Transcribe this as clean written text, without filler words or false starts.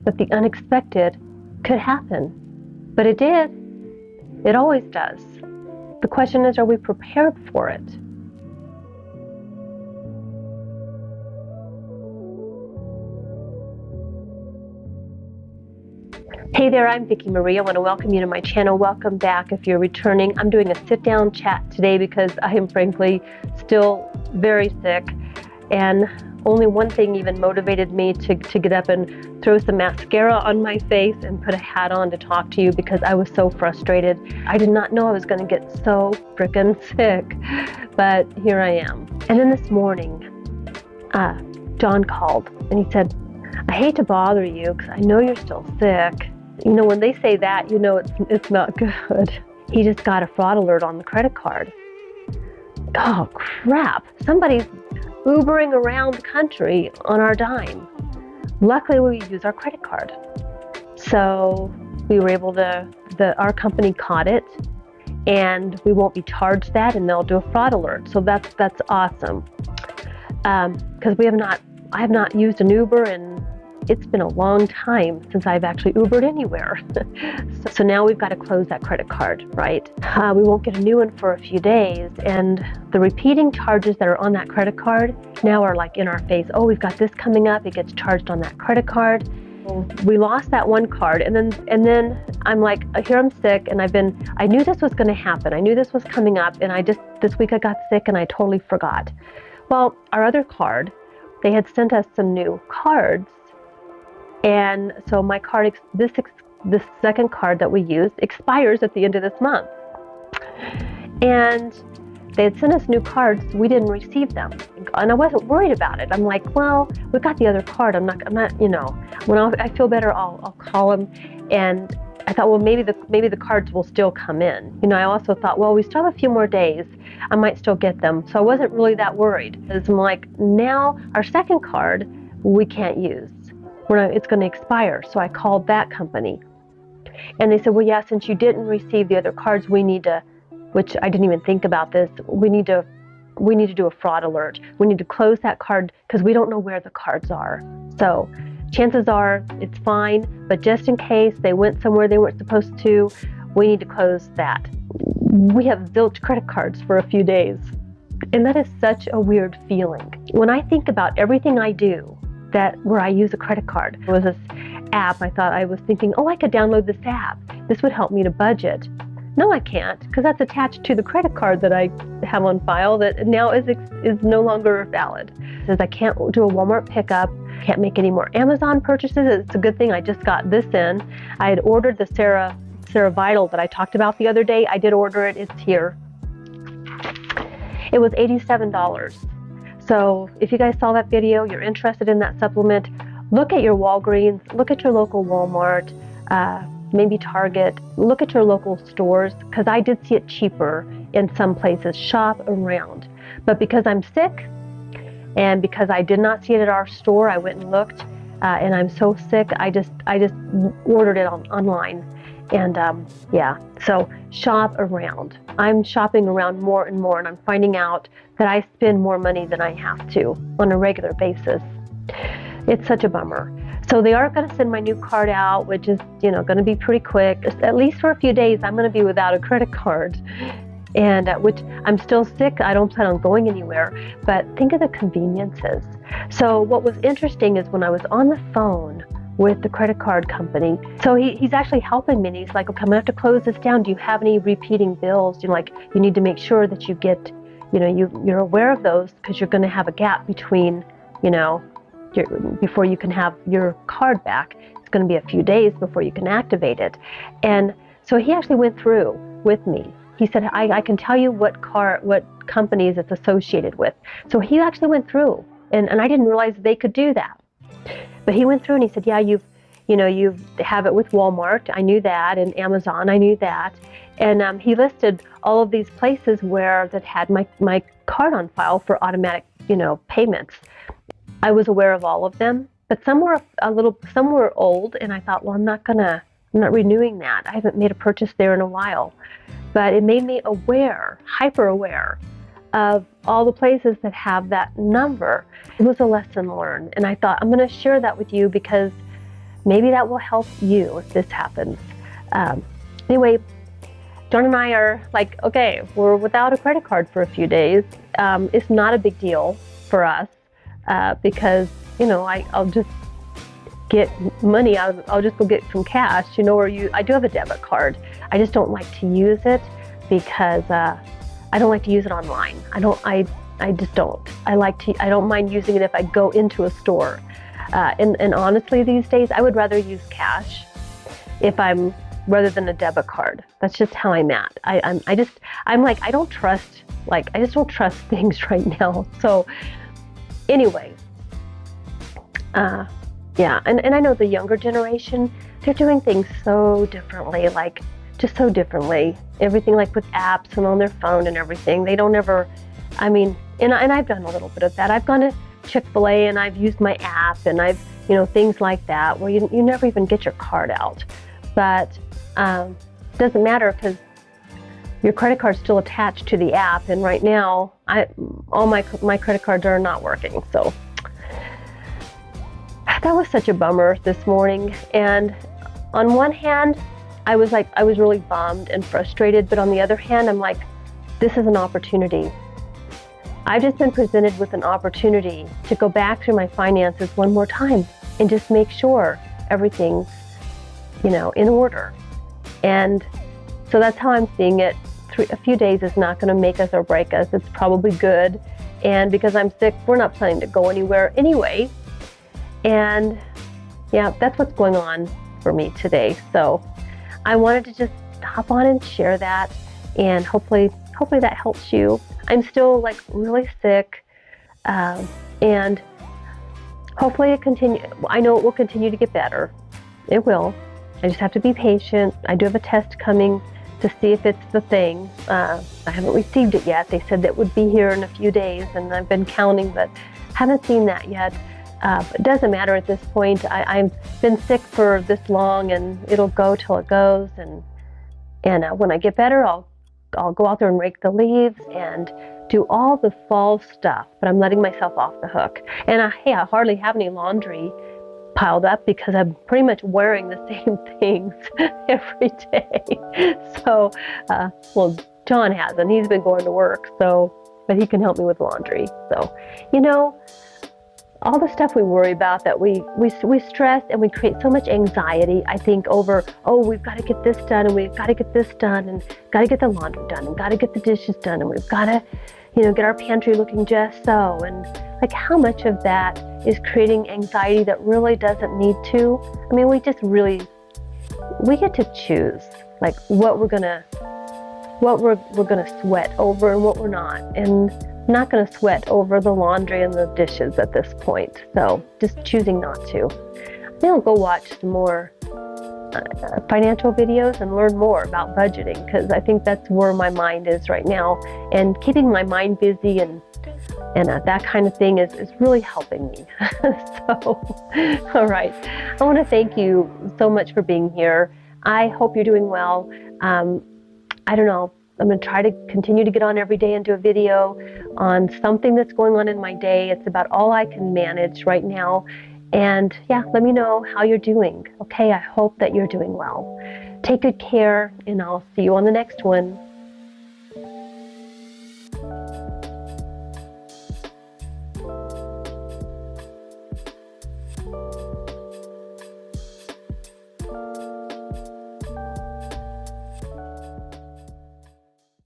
that the unexpected could happen. But it did. It always does. The question is, are we prepared for it? Hey there, I'm Vicki Marie. I want to welcome you to my channel. Welcome back if you're returning. I'm doing a sit-down chat today because I am frankly still very sick, and only one thing even motivated me to get up and throw some mascara on my face and put a hat on to talk to you, because I was so frustrated. I did not know I was going to get so freaking sick, but here I am. And then this morning, John called and he said, I hate to bother you because I know you're still sick. You know, when they say that, you know it's not good. He just got a fraud alert on the credit card. Oh, crap. Somebody's Ubering around the country on our dime. Luckily, we use our credit card. So we were able to, our company caught it, and we won't be charged that, and they'll do a fraud alert. So that's awesome. Because I have not used an Uber, and it's been a long time since I've actually Ubered anywhere. So now we've got to close that credit card, right? We won't get a new one for a few days, and the repeating charges that are on that credit card now are like in our face. Oh, we've got this coming up. It gets charged on that credit card. We lost that one card, and then I'm like, here I'm sick, and I knew this was going to happen. I knew this was coming up, and this week I got sick and I totally forgot. Well, our other card, they had sent us some new cards. And so my card, this second card that we used, expires at the end of this month. And they had sent us new cards. We didn't receive them, and I wasn't worried about it. I'm like, well, we got the other card. I'm not, you know, when I feel better, I'll call them. And I thought, well, maybe the cards will still come in. You know, I also thought, well, we still have a few more days. I might still get them. So I wasn't really that worried. Because I'm like, now our second card we can't use. It's going to expire. So I called that company, and they said, well, yeah, since you didn't receive the other cards, we need to, which I didn't even think about this, we need to do a fraud alert. We need to close that card because we don't know where the cards are. So chances are it's fine, but just in case they went somewhere they weren't supposed to, we need to close that. We have zilch credit cards for a few days, and that is such a weird feeling. When I think about everything I do where I use a credit card. There was this app, I was thinking, oh, I could download this app. This would help me to budget. No, I can't, because that's attached to the credit card that I have on file that now is no longer valid. It says I can't do a Walmart pickup, can't make any more Amazon purchases. It's a good thing I just got this in. I had ordered the Sarah Vital that I talked about the other day. I did order it, it's here. It was $87. So if you guys saw that video, you're interested in that supplement, look at your Walgreens, look at your local Walmart, maybe Target, look at your local stores, because I did see it cheaper in some places. Shop around. But because I'm sick and because I did not see it at our store, I went and looked, and I'm so sick, I just ordered it online. And yeah, so shop around. I'm shopping around more and more, and I'm finding out that I spend more money than I have to on a regular basis. It's such a bummer. So they are going to send my new card out, which is, you know, going to be pretty quick. At least for a few days, I'm going to be without a credit card. And which I'm still sick. I don't plan on going anywhere. But think of the conveniences. So what was interesting is when I was on the phone with the credit card company. So he's actually helping me, and he's like, okay, I'm gonna have to close this down. Do you have any repeating bills? You know, like, you need to make sure that you get, you know, you're aware of those, because you're gonna have a gap between, you know, before you can have your card back. It's gonna be a few days before you can activate it. And so he actually went through with me. He said, I can tell you what companies it's associated with. So he actually went through, and I didn't realize they could do that. But he went through and he said, yeah, you have it with Walmart. I knew that. And Amazon, I knew that. And he listed all of these places that had my card on file for automatic, you know, payments. I was aware of all of them, but some were old, and I thought, well, I'm not renewing that. I haven't made a purchase there in a while. But it made me aware, hyper aware of all the places that have that number. It was a lesson learned, and I thought, I'm going to share that with you because maybe that will help you if this happens. Anyway, John and I are like, okay, we're without a credit card for a few days. It's not a big deal for us because, I'll just get money out. I'll just go get some cash, or I do have a debit card. I just don't like to use it because I don't like to use it online. I just don't. I don't mind using it if I go into a store. And honestly, these days, I would rather use cash rather than a debit card. That's just how I'm at. I just don't trust things right now. So anyway, yeah, and I know the younger generation, they're doing things so differently, just so differently. Everything with apps and on their phone and everything. They don't ever, and I've done a little bit of that. I've gone to Chick-fil-A and I've used my app and I've, things like that where you never even get your card out. But it doesn't matter because your credit card's still attached to the app. And right now, all my credit cards are not working. So that was such a bummer this morning. And on one hand, I was really bummed and frustrated. But on the other hand, I'm like, this is an opportunity. I've just been presented with an opportunity to go back through my finances one more time and just make sure everything's, in order. And so that's how I'm seeing it. A few days is not going to make us or break us. It's probably good. And because I'm sick, we're not planning to go anywhere anyway. And yeah, that's what's going on for me today. So I wanted to just hop on and share that, and hopefully that helps you. I'm still really sick, and hopefully I know it will continue to get better. It will. I just have to be patient. I do have a test coming to see if it's the thing. I haven't received it yet. They said that would be here in a few days, and I've been counting, but haven't seen that yet. It doesn't matter at this point. I've been sick for this long, and it'll go till it goes. And when I get better, I'll go out there and rake the leaves and do all the fall stuff. But I'm letting myself off the hook. And I hardly have any laundry piled up because I'm pretty much wearing the same things every day. So, well, John hasn't. He's been going to work, but he can help me with laundry. So, all the stuff we worry about that we stress and we create so much anxiety, I think, over, we've got to get this done and we've got to get this done and got to get the laundry done and got to get the dishes done and we've got to, get our pantry looking just so. And how much of that is creating anxiety that really doesn't need to? We get to choose what we're gonna sweat over and what we're not. And I'm not going to sweat over the laundry and the dishes at this point. So just choosing not to. I think I'll go watch some more financial videos and learn more about budgeting, because I think that's where my mind is right now. And keeping my mind busy and that kind of thing is really helping me. So, all right. I want to thank you so much for being here. I hope you're doing well. I don't know. I'm going to try to continue to get on every day and do a video on something that's going on in my day. It's about all I can manage right now. And yeah, let me know how you're doing. Okay, I hope that you're doing well. Take good care, and I'll see you on the next one.